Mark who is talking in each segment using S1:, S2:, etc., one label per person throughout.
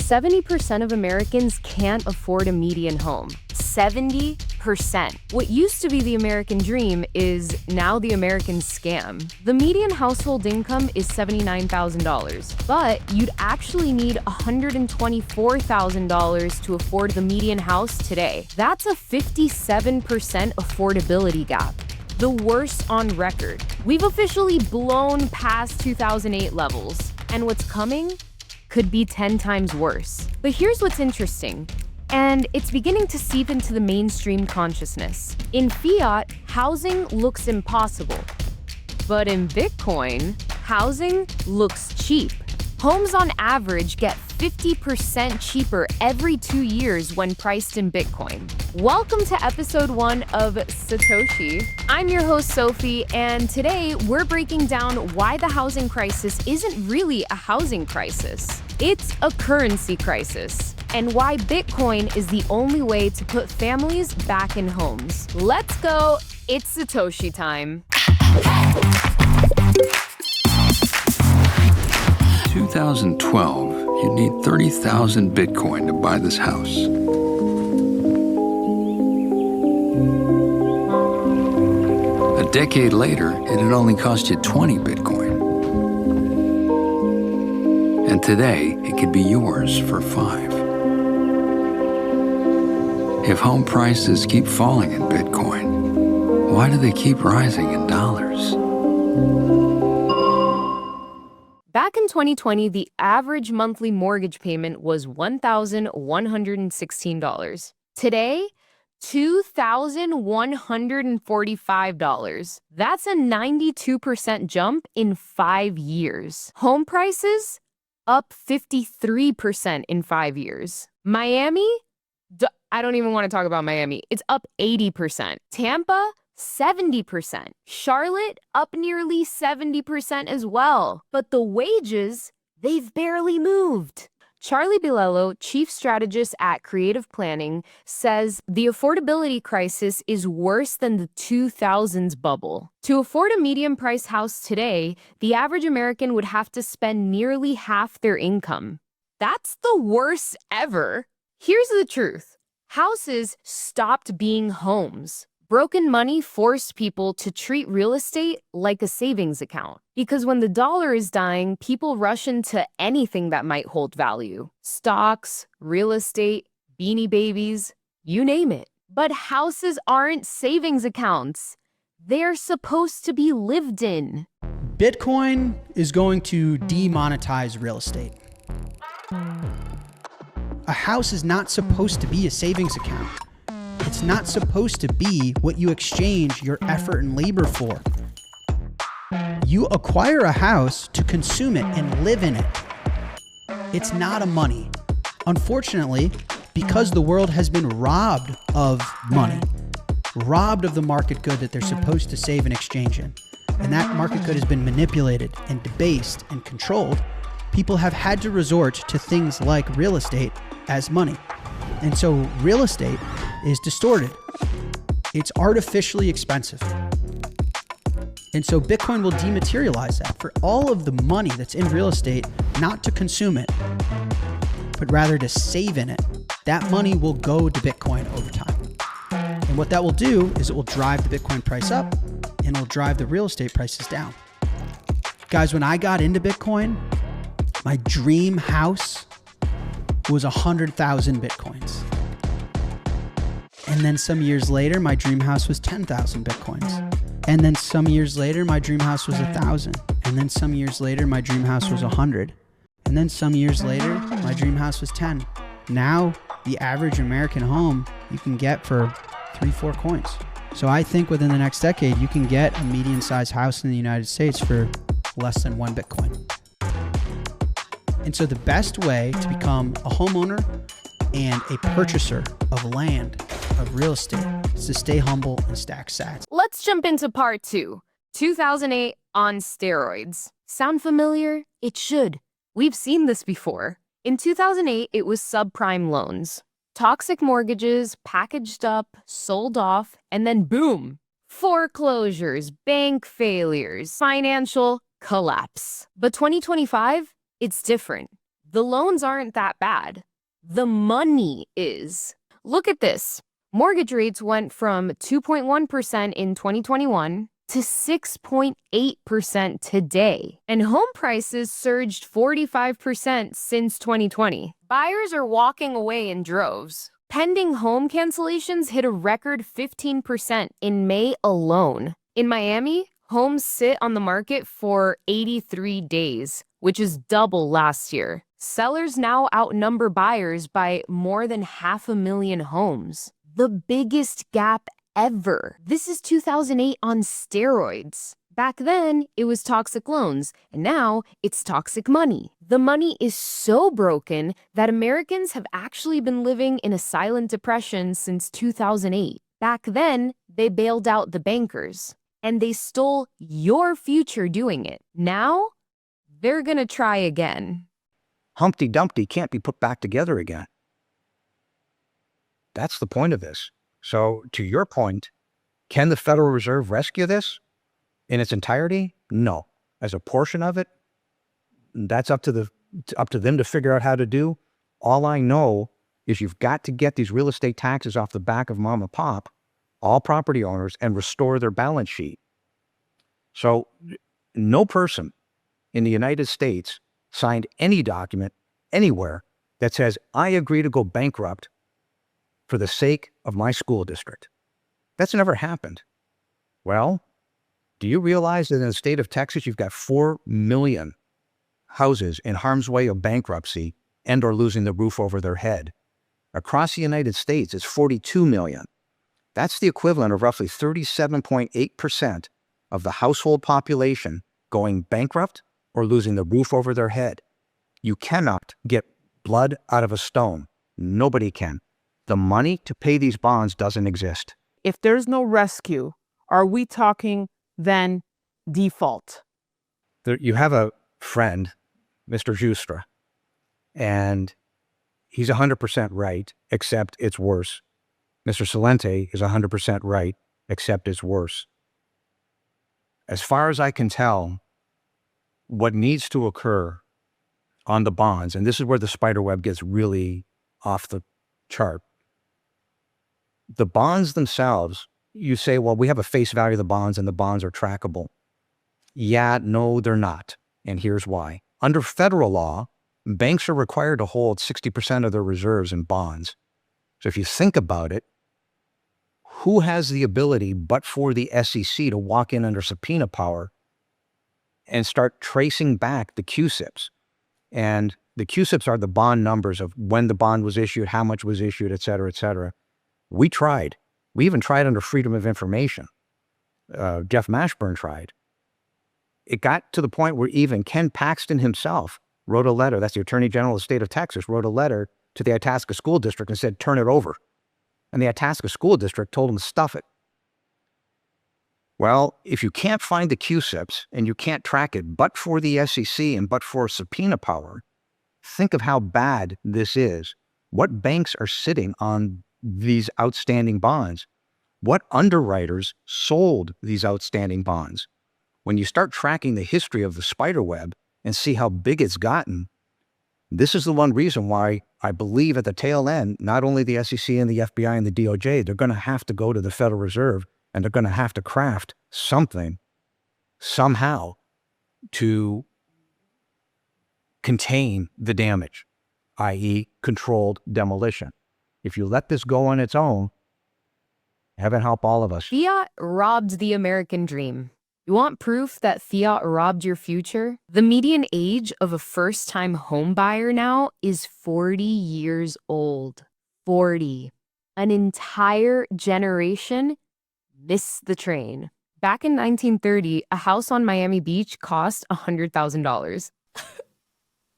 S1: 70% of Americans can't afford a median home. 70%. What used to be the American dream is now the American scam. The median household income is $79,000, but you'd actually need $124,000 to afford the median house today. That's a 57% affordability gap. The worst on record. We've officially blown past 2008 levels, and what's coming could be 10 times worse. But here's what's interesting, and it's beginning to seep into the mainstream consciousness. In Fiat, housing looks impossible. But in Bitcoin, housing looks cheap. Homes on average get 50% cheaper every 2 years when priced in Bitcoin. Welcome to episode 1 of Satoshi. I'm your host, Sophie, and today we're breaking down why the housing crisis isn't really a housing crisis. It's a currency crisis, and why Bitcoin is the only way to put families back in homes. Let's go. It's Satoshi time.
S2: 2012, you'd need 30,000 Bitcoin to buy this house. A decade later, it had only cost you 20 Bitcoin. And today, it could be yours for 5. If home prices keep falling in Bitcoin, why do they keep rising in dollars?
S1: Back in 2020, the average monthly mortgage payment was $1,116. Today, $2,145. That's a 92% jump in 5 years. Home prices up 53% in 5 years. Miami, I don't even want to talk about Miami. It's up 80%. Tampa, 70%. Charlotte, up nearly 70% as well. But the wages, they've barely moved. Charlie Bilello, chief strategist at Creative Planning, says the affordability crisis is worse than the 2000s bubble. To afford a medium-priced house today, the average American would have to spend nearly half their income. That's the worst ever. Here's the truth. Houses stopped being homes. Broken money forced people to treat real estate like a savings account. Because when the dollar is dying, people rush into anything that might hold value. Stocks, real estate, Beanie Babies, you name it. But houses aren't savings accounts. They're supposed to be lived in.
S3: Bitcoin is going to demonetize real estate. A house is not supposed to be a savings account. It's not supposed to be what you exchange your effort and labor for. You acquire a house to consume it and live in it. It's not a money. Unfortunately, because the world has been robbed of money, robbed of the market good that they're supposed to save and exchange in, and that market good has been manipulated and debased and controlled, people have had to resort to things like real estate as money. And so real estate is distorted. It's artificially expensive. And so Bitcoin will dematerialize that for all of the money that's in real estate, not to consume it, but rather to save in it. That money will go to Bitcoin over time. And what that will do is it will drive the Bitcoin price up and it will drive the real estate prices down. Guys, when I got into Bitcoin, my dream house was 100,000 Bitcoins. And then some years later, my dream house was 10,000 Bitcoins. And then some years later, my dream house was 1,000. And then some years later, my dream house was 100. And then some years later, my dream house was 10. Now, the average American home you can get for 3-4 coins. So I think within the next decade, you can get a median-sized house in the United States for less than 1 Bitcoin. And so the best way to become a homeowner and a purchaser of land, of real estate, is to stay humble and stack sats.
S1: Let's jump into part 2. 2008 on steroids. Sound familiar? It should. We've seen this before. In 2008, it was subprime loans. Toxic mortgages packaged up, sold off, and then boom! Foreclosures, bank failures, financial collapse. But 2025? It's different. The loans aren't that bad. The money is. Look at this. Mortgage rates went from 2.1% in 2021 to 6.8% today. And home prices surged 45% since 2020. Buyers are walking away in droves. Pending home cancellations hit a record 15% in May alone. In Miami, homes sit on the market for 83 days, which is double last year. Sellers now outnumber buyers by more than 500,000 homes. The biggest gap ever. This is 2008 on steroids. Back then, it was toxic loans, and now it's toxic money. The money is so broken that Americans have actually been living in a silent depression since 2008. Back then, they bailed out the bankers, and they stole your future doing it. Now, they're gonna try again.
S4: Humpty Dumpty can't be put back together again. That's the point of this. So to your point, can the Federal Reserve rescue this in its entirety? No. As a portion of it, that's up to them to figure out how to do. All I know is you've got to get these real estate taxes off the back of mom and pop, all property owners, and restore their balance sheet. So no person in the United States signed any document anywhere that says, I agree to go bankrupt for the sake of my school district. That's never happened. Well, do you realize that in the state of Texas, you've got 4 million houses in harm's way of bankruptcy and or losing the roof over their head? Across the United States, it's 42 million. That's the equivalent of roughly 37.8% of the household population going bankrupt or losing the roof over their head. You cannot get blood out of a stone. Nobody can. The money to pay these bonds doesn't exist.
S5: If there's no rescue, are we talking then default?
S4: You have a friend, Mr. Justra, and he's 100% right, except it's worse. Mr. Salente is 100% right, except it's worse. As far as I can tell, what needs to occur on the bonds, and this is where the spider web gets really off the chart. The bonds themselves, you say, well, we have a face value of the bonds and the bonds are trackable. Yeah, no, they're not. And here's why. Under federal law, banks are required to hold 60% of their reserves in bonds. So if you think about it, who has the ability, but for the SEC, to walk in under subpoena power and start tracing back the QSIPs? And the QSIPs are the bond numbers of when the bond was issued, how much was issued, et cetera, et cetera. We tried. We even tried under Freedom of Information. Jeff Mashburn tried. It got to the point where even Ken Paxton himself wrote a letter, that's the Attorney General of the state of Texas, wrote a letter to the Itasca School District and said, turn it over. And the Itasca School District told him to stuff it. Well, if you can't find the QSIPs and you can't track it, but for the SEC and but for subpoena power, think of how bad this is. What banks are sitting on these outstanding bonds? What underwriters sold these outstanding bonds? When you start tracking the history of the spider web and see how big it's gotten, this is the one reason why I believe at the tail end, not only the SEC and the FBI and the DOJ, they're going to have to go to the Federal Reserve and they're going to have to craft something, somehow, to contain the damage, i.e. controlled demolition. If you let this go on its own, heaven help all of us.
S1: Fiat robbed the American dream. You want proof that Fiat robbed your future? The median age of a first-time home buyer now is 40 years old. 40. An entire generation missed the train. Back in 1930, a house on Miami Beach cost $100,000.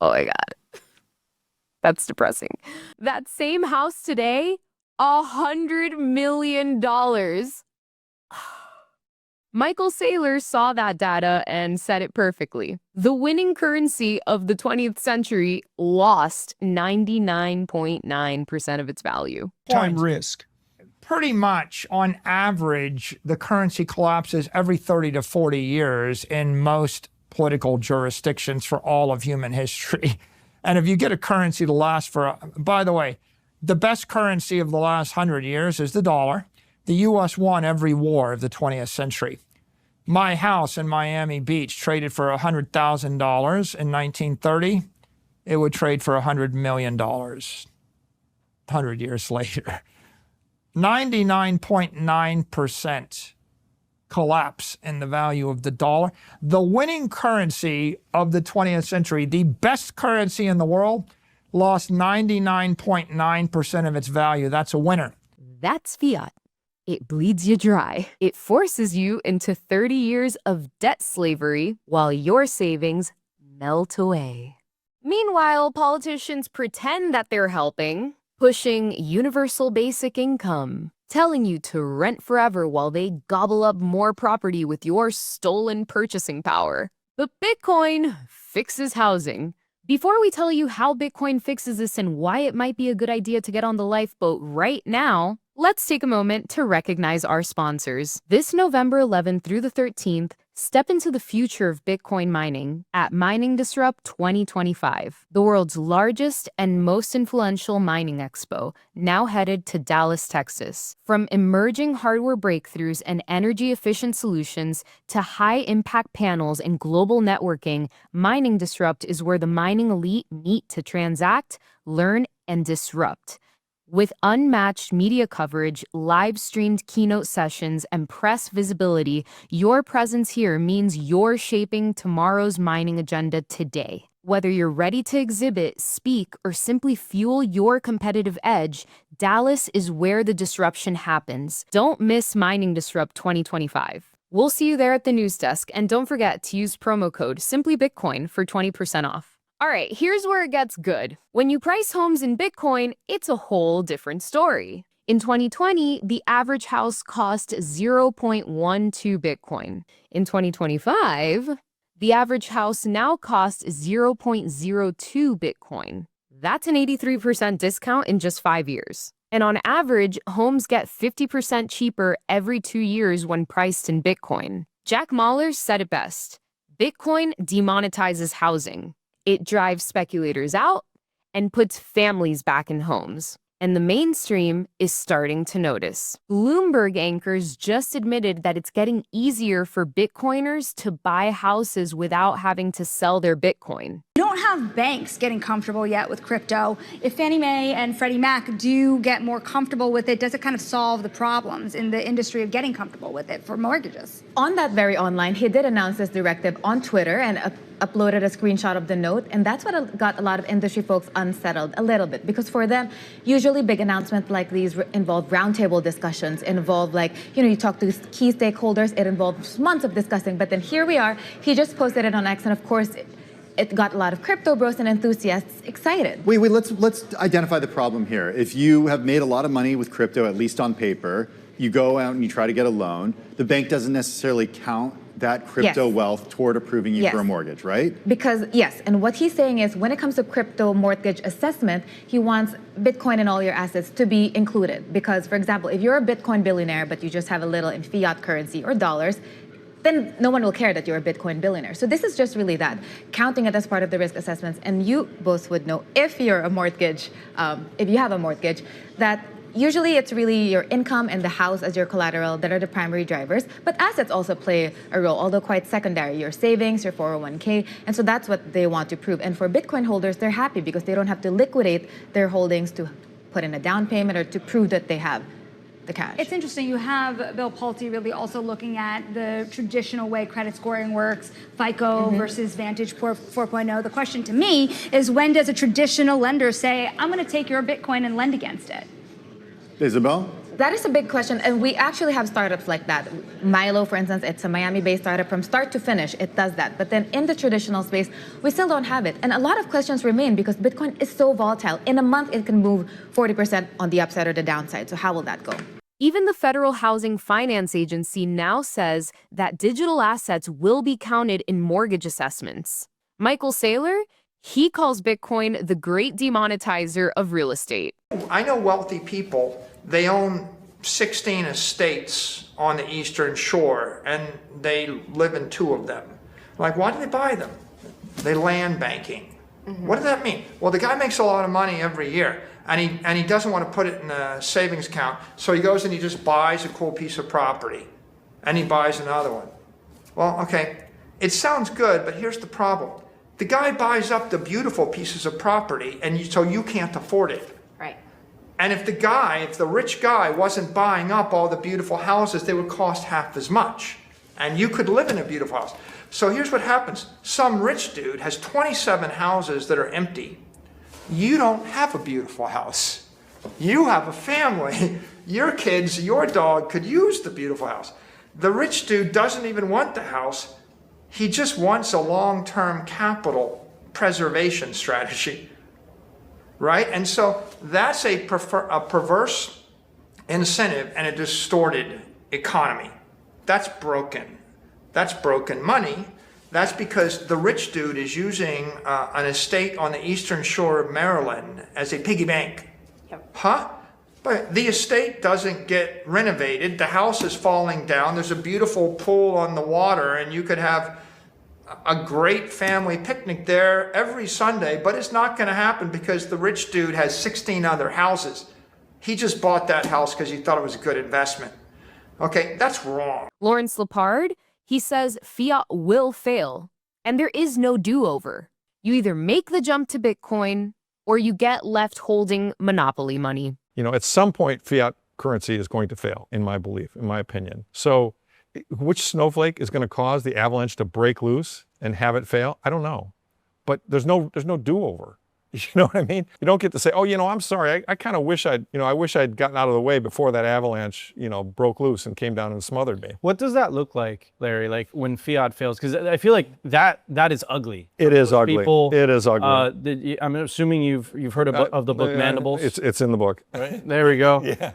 S1: Oh my God. That's depressing. That same house today, $100 million. Michael Saylor saw that data and said it perfectly. The winning currency of the 20th century lost 99.9% of its value.
S6: Time risk. Pretty much on average, the currency collapses every 30 to 40 years in most political jurisdictions for all of human history. And if you get a currency to last for, by the way, the best currency of the last 100 years is the dollar. The U.S. won every war of the 20th century. My house in Miami Beach traded for $100,000 in 1930. It would trade for $100 million 100 years later. 99.9% collapse in the value of the dollar. The winning currency of the 20th century, the best currency in the world, lost 99.9% of its value. That's a winner.
S1: That's fiat. It bleeds you dry. It forces you into 30 years of debt slavery while your savings melt away. Meanwhile, politicians pretend that they're helping, pushing universal basic income, telling you to rent forever while they gobble up more property with your stolen purchasing power. But Bitcoin fixes housing. Before we tell you how Bitcoin fixes this and why it might be a good idea to get on the lifeboat right now, let's take a moment to recognize our sponsors. This November 11th through the 13th, step into the future of Bitcoin mining at Mining Disrupt 2025, the world's largest and most influential mining expo, now headed to Dallas, Texas. From emerging hardware breakthroughs and energy-efficient solutions to high-impact panels and global networking, Mining Disrupt is where the mining elite meet to transact, learn, and disrupt. With unmatched media coverage, live-streamed keynote sessions, and press visibility, your presence here means you're shaping tomorrow's mining agenda today. Whether you're ready to exhibit, speak, or simply fuel your competitive edge, Dallas is where the disruption happens. Don't miss Mining Disrupt 2025. We'll see you there at the news desk, and don't forget to use promo code SimplyBitcoin for 20% off. All right, here's where it gets good. When you price homes in Bitcoin, it's a whole different story. In 2020, the average house cost 0.12 Bitcoin. In 2025, the average house now costs 0.02 Bitcoin. That's an 83% discount in just 5 years. And on average, homes get 50% cheaper every 2 years when priced in Bitcoin. Jack Mallers said it best: Bitcoin demonetizes housing. It drives speculators out and puts families back in homes. And the mainstream is starting to notice. Bloomberg anchors just admitted that it's getting easier for Bitcoiners to buy houses without having to sell their Bitcoin.
S7: You don't have banks getting comfortable yet with crypto. If Fannie Mae and Freddie Mac do get more comfortable with it, does it kind of solve the problems in the industry of getting comfortable with it for mortgages?
S8: On that very online, he did announce this directive on Twitter and uploaded a screenshot of the note, and that's what got a lot of industry folks unsettled a little bit, because for them, usually big announcements like these involve roundtable discussions, involve you talk to key stakeholders, it involves months of discussing, but then here we are, he just posted it on X, and of course, it got a lot of crypto bros and enthusiasts excited.
S9: Wait, let's identify the problem here. If you have made a lot of money with crypto, at least on paper, you go out and you try to get a loan, the bank doesn't necessarily count that crypto wealth toward approving you for a mortgage, right?
S8: Because, yes, and what he's saying is when it comes to crypto mortgage assessment, he wants Bitcoin and all your assets to be included. Because, for example, if you're a Bitcoin billionaire, but you just have a little in fiat currency or dollars, then no one will care that you're a Bitcoin billionaire. So this is just really that, counting it as part of the risk assessments. And you both would know, if you're a mortgage, if you have a mortgage, that usually it's really your income and the house as your collateral that are the primary drivers, but assets also play a role, although quite secondary, your savings, your 401k, and so that's what they want to prove. And for Bitcoin holders, they're happy because they don't have to liquidate their holdings to put in a down payment or to prove that they have the cash.
S7: It's interesting, you have Bill Pulte really also looking at the traditional way credit scoring works, FICO versus Vantage 4.0. The question to me is, when does a traditional lender say, I'm going to take your Bitcoin and lend against it?
S9: Isabel?
S8: That is a big question, and we actually have startups like that. Milo, for instance, it's a Miami-based startup. From start to finish, it does that. But then in the traditional space, we still don't have it. And a lot of questions remain because Bitcoin is so volatile. In a month, it can move 40% on the upside or the downside. So how will that go?
S1: Even the Federal Housing Finance Agency now says that digital assets will be counted in mortgage assessments. Michael Saylor, he calls Bitcoin the great demonetizer of real estate.
S6: I know wealthy people, they own 16 estates on the Eastern Shore, and they live in 2 of them. Like, why do they buy them? They land banking. What does that mean? Well, the guy makes a lot of money every year, and he doesn't want to put it in a savings account, so he goes and he just buys a cool piece of property, and he buys another one. Well, okay, it sounds good, but here's the problem. The guy buys up the beautiful pieces of property, and so you can't afford it.
S8: Right.
S6: And if the rich guy wasn't buying up all the beautiful houses, they would cost half as much. And you could live in a beautiful house. So here's what happens. Some rich dude has 27 houses that are empty. You don't have a beautiful house. You have a family. Your kids, your dog could use the beautiful house. The rich dude doesn't even want the house. He just wants a long-term capital preservation strategy. Right? And so that's a perverse incentive and a distorted economy. That's broken. That's broken money. That's because the rich dude is using an estate on the eastern shore of Maryland as a piggy bank.
S8: Yep.
S6: Huh? But the estate doesn't get renovated. The house is falling down. There's a beautiful pool on the water, and you could have a great family picnic there every Sunday, but it's not going to happen because the rich dude has 16 other houses. He just bought that house because he thought it was a good investment. Okay, that's wrong.
S1: Lawrence Lepard, he says fiat will fail, and there is no do-over. You either make the jump to Bitcoin, or you get left holding monopoly money.
S10: You know, at some point, fiat currency is going to fail, in my belief, in my opinion. So which snowflake is going to cause the avalanche to break loose and have it fail? I don't know. But there's no do-over. You know what I mean? You don't get to say, oh, you know, I'm sorry. I kind of wish I wish I'd gotten out of the way before that avalanche, broke loose and came down and smothered me.
S11: What does that look like, Larry? Like when fiat fails? Because I feel like that is ugly.
S10: It is ugly.
S11: People,
S10: it is ugly.
S11: I'm assuming you've heard of the book Mandibles.
S10: It's in the book.
S11: Right? There we go.
S10: Yeah.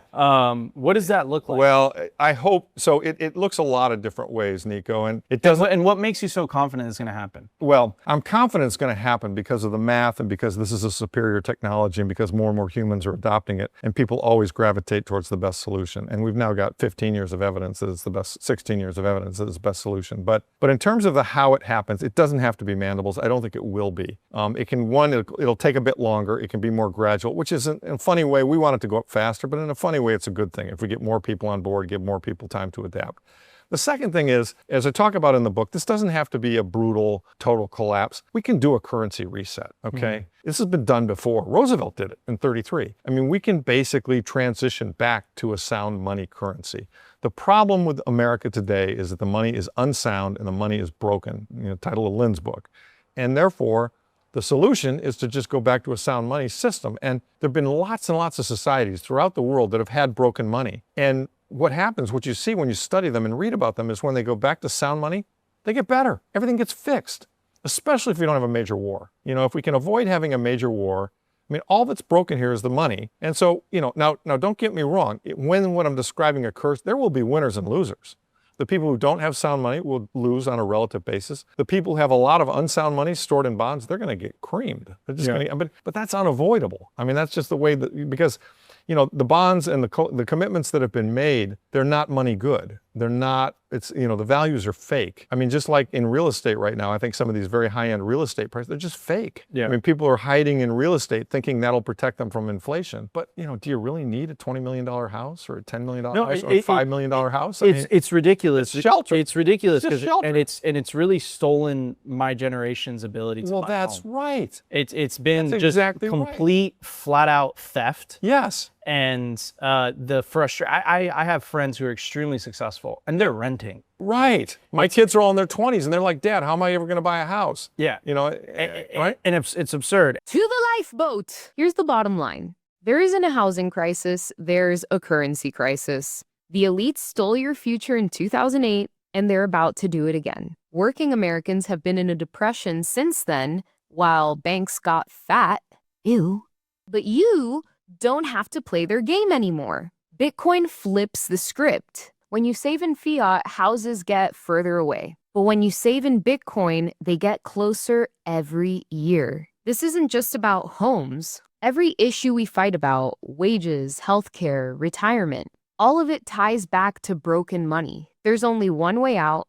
S11: What does that look like?
S10: Well, I hope so. It looks a lot of different ways, Nico, and it doesn't.
S11: And what makes you so confident it's going to happen?
S10: Well, I'm confident it's going to happen because of the math and because this is a superior technology and because more and more humans are adopting it, and people always gravitate towards the best solution. And we've now got 15 years of evidence that it's the best, 16 years of evidence that it's the best solution. But in terms of the how it happens, it doesn't have to be Mandibles. I don't think it will be. It'll take a bit longer. It can be more gradual, which is in a funny way, we want it to go up faster, but in a funny way, it's a good thing. If we get more people on board, give more people time to adapt. The second thing is, as I talk about in the book, this doesn't have to be a brutal, total collapse. We can do a currency reset, okay? Mm-hmm. This has been done before. Roosevelt did it in 1933. I mean, we can basically transition back to a sound money currency. The problem with America today is that the money is unsound and the money is broken, title of Lynn's book. And therefore, the solution is to just go back to a sound money system. And there have been lots and lots of societies throughout the world that have had broken money. And what happens, what you see when you study them and read about them, is when they go back to sound money, they get better. Everything gets fixed, especially if you don't have a major war. If we can avoid having a major war, I mean, all that's broken here is the money. And so, now don't get me wrong. When I'm describing occurs, there will be winners and losers. The people who don't have sound money will lose on a relative basis. The people who have a lot of unsound money stored in bonds, they're going to get creamed. They're just going to, but that's unavoidable. I mean, that's just the way that, because the bonds and the commitments that have been made, they're not money good. They're not, the values are fake. I mean, just like in real estate right now, I think some of these very high-end real estate prices, they're just fake. Yeah. I mean, people are hiding in real estate thinking that'll protect them from inflation. But, do you really need a $20 million house or a $10 million house or a $5 million house?
S11: It's ridiculous.
S10: It's shelter.
S11: It's ridiculous.
S10: It's shelter.
S11: And it's really stolen my generaration able's to buy
S10: that's
S11: home.
S10: Right.
S11: It's been
S10: that's
S11: just
S10: exactly
S11: complete, flat-out theft.
S10: Yes.
S11: And the frustration. I have friends who are extremely successful, and they're renting.
S10: Right. My kids are all in their 20s, and they're like, Dad, how am I ever going to buy a house?
S11: Yeah.
S10: Right?
S11: And it's absurd.
S1: To the lifeboat. Here's the bottom line. There isn't a housing crisis. There's a currency crisis. The elites stole your future in 2008, and they're about to do it again. Working Americans have been in a depression since then, while banks got fat. Ew. But you don't have to play their game anymore. Bitcoin flips the script. When you save in fiat, houses get further away. But when you save in Bitcoin, they get closer every year. This isn't just about homes. Every issue we fight about, wages, healthcare, retirement, all of it ties back to broken money. There's only one way out,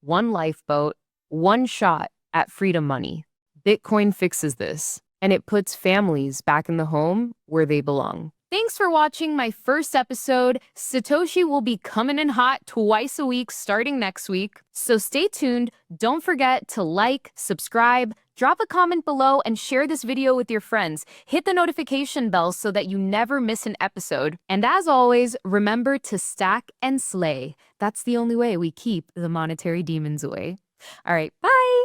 S1: one lifeboat, one shot at freedom money. Bitcoin fixes this, and it puts families back in the home where they belong. Thanks for watching my first episode. Satoshi will be coming in hot twice a week starting next week. So stay tuned. Don't forget to like, subscribe, drop a comment below, and share this video with your friends. Hit the notification bell so that you never miss an episode. And as always, remember to stack and slay. That's the only way we keep the monetary demons away. All right, bye.